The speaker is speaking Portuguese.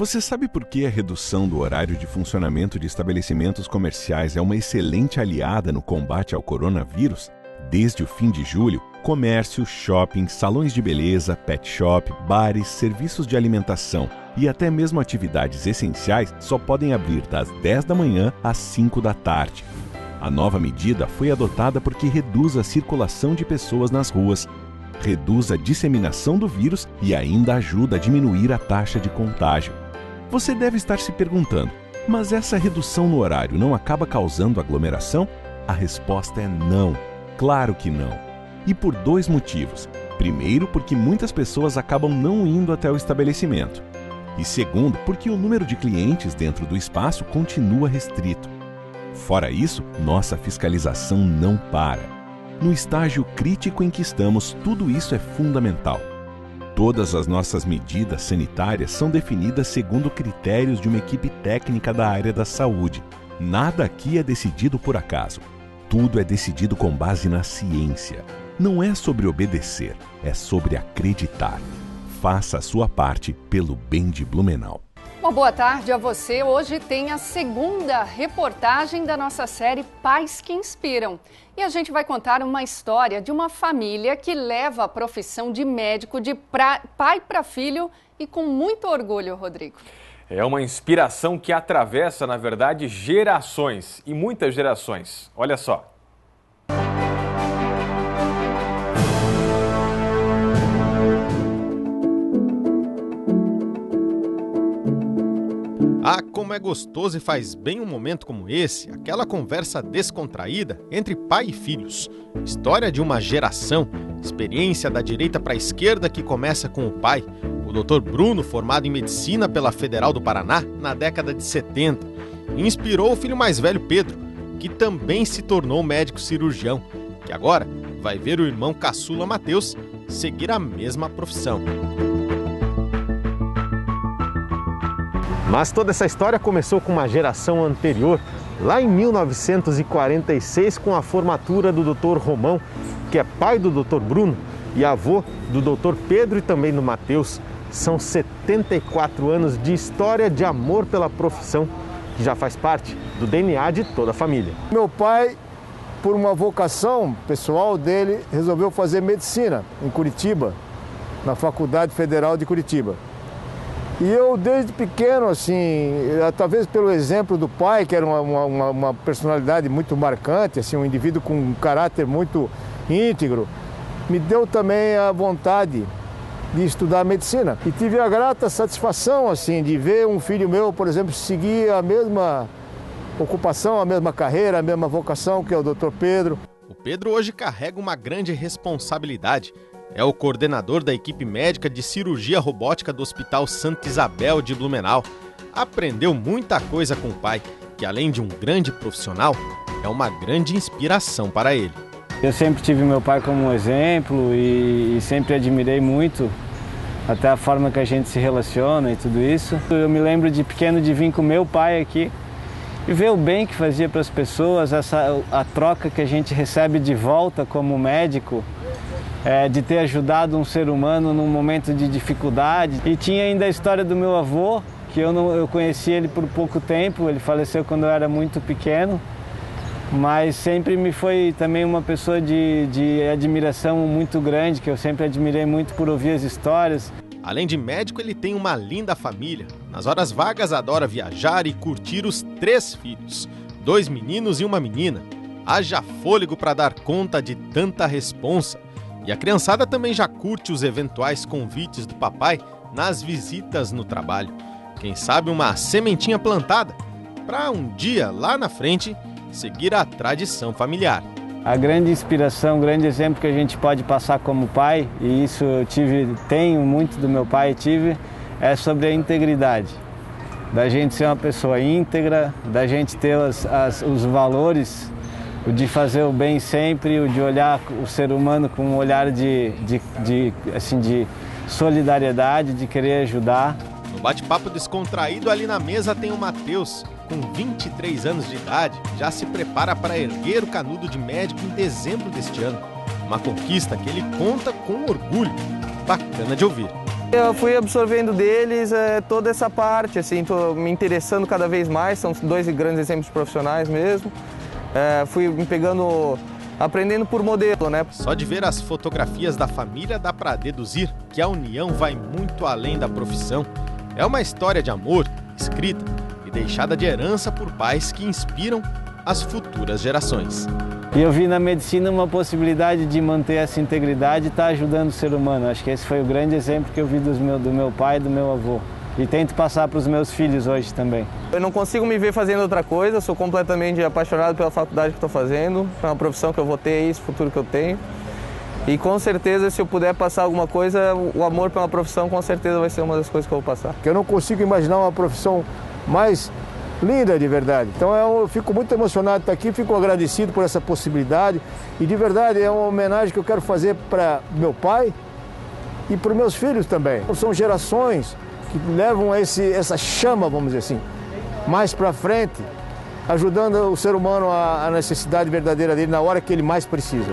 Você sabe por que a redução do horário de funcionamento de estabelecimentos comerciais é uma excelente aliada no combate ao coronavírus? Desde o fim de julho, comércio, shopping, salões de beleza, pet shop, bares, serviços de alimentação e até mesmo atividades essenciais só podem abrir das 10 da manhã às 5 da tarde. A nova medida foi adotada porque reduz a circulação de pessoas nas ruas, reduz a disseminação do vírus e ainda ajuda a diminuir a taxa de contágio. Você deve estar se perguntando, mas essa redução no horário não acaba causando aglomeração? A resposta é não. Claro que não. E por dois motivos. Primeiro, porque muitas pessoas acabam não indo até o estabelecimento. E segundo, porque o número de clientes dentro do espaço continua restrito. Fora isso, nossa fiscalização não para. No estágio crítico em que estamos, tudo isso é fundamental. Todas as nossas medidas sanitárias são definidas segundo critérios de uma equipe técnica da área da saúde. Nada aqui é decidido por acaso. Tudo é decidido com base na ciência. Não é sobre obedecer, é sobre acreditar. Faça a sua parte pelo bem de Blumenau. Uma boa tarde a você. Hoje tem a segunda reportagem da nossa série Pais que Inspiram. E a gente vai contar uma história de uma família que leva a profissão de médico de pai para filho e com muito orgulho, Rodrigo. É uma inspiração que atravessa, na verdade, gerações e muitas gerações. Olha só. Ah, como é gostoso e faz bem um momento como esse, aquela conversa descontraída entre pai e filhos. História de uma geração, experiência da direita para a esquerda que começa com o pai, o Dr. Bruno, formado em medicina pela Federal do Paraná na década de 70. Inspirou o filho mais velho, Pedro, que também se tornou médico cirurgião, que agora vai ver o irmão caçula Matheus seguir a mesma profissão. Mas toda essa história começou com uma geração anterior, lá em 1946, com a formatura do Dr. Romão, que é pai do Dr. Bruno e avô do Dr. Pedro e também do Matheus. São 74 anos de história de amor pela profissão, que já faz parte do DNA de toda a família. Meu pai, por uma vocação pessoal dele, resolveu fazer medicina em Curitiba, na Faculdade Federal de Curitiba. E eu, desde pequeno, assim, talvez pelo exemplo do pai, que era uma personalidade muito marcante, assim, um indivíduo com um caráter muito íntegro, me deu também a vontade de estudar medicina. E tive a grata satisfação, assim, de ver um filho meu, por exemplo, seguir a mesma ocupação, a mesma carreira, a mesma vocação, que é o Dr. Pedro. O Pedro hoje carrega uma grande responsabilidade. É o coordenador da equipe médica de cirurgia robótica do Hospital Santa Isabel de Blumenau. Aprendeu muita coisa com o pai, que além de um grande profissional, é uma grande inspiração para ele. Eu sempre tive meu pai como um exemplo e sempre admirei muito até a forma que a gente se relaciona e tudo isso. Eu me lembro de pequeno de vir com meu pai aqui e ver o bem que fazia para as pessoas, a troca que a gente recebe de volta como médico. De ter ajudado um ser humano num momento de dificuldade. E tinha ainda a história do meu avô, que eu conheci ele por pouco tempo, ele faleceu quando eu era muito pequeno, mas sempre me foi também uma pessoa de admiração muito grande, que eu sempre admirei muito por ouvir as histórias. Além de médico, ele tem uma linda família. Nas horas vagas adora viajar e curtir os 3 filhos, 2 meninos e uma menina. Haja fôlego para dar conta de tanta responsa. E a criançada também já curte os eventuais convites do papai nas visitas no trabalho. Quem sabe uma sementinha plantada para um dia, lá na frente, seguir a tradição familiar. A grande inspiração, o grande exemplo que a gente pode passar como pai, e isso eu tenho muito do meu pai, é sobre a integridade. Da gente ser uma pessoa íntegra, da gente ter os valores, o de fazer o bem sempre, o de olhar o ser humano com um olhar de solidariedade, de querer ajudar. No bate-papo descontraído ali na mesa tem o Matheus, com 23 anos de idade, já se prepara para erguer o canudo de médico em dezembro deste ano. Uma conquista que ele conta com orgulho. Bacana de ouvir. Eu fui absorvendo deles toda essa parte, assim, tô me interessando cada vez mais, são 2 grandes exemplos profissionais mesmo. Fui me pegando, aprendendo por modelo, né? Só de ver as fotografias da família dá para deduzir que a união vai muito além da profissão. É uma história de amor, escrita e deixada de herança por pais que inspiram as futuras gerações. E eu vi na medicina uma possibilidade de manter essa integridade e estar ajudando o ser humano. Acho que esse foi o grande exemplo que eu vi do meu pai e do meu avô. E tento passar para os meus filhos hoje também. Eu não consigo me ver fazendo outra coisa, sou completamente apaixonado pela faculdade que estou fazendo, é uma profissão que eu vou ter, esse futuro que eu tenho. E com certeza, se eu puder passar alguma coisa, o amor pela profissão com certeza vai ser uma das coisas que eu vou passar. Eu não consigo imaginar uma profissão mais linda de verdade. Então eu fico muito emocionado de estar aqui, fico agradecido por essa possibilidade e de verdade é uma homenagem que eu quero fazer para meu pai e para os meus filhos também. São gerações que levam essa chama, vamos dizer assim, mais para frente, ajudando o ser humano a necessidade verdadeira dele na hora que ele mais precisa.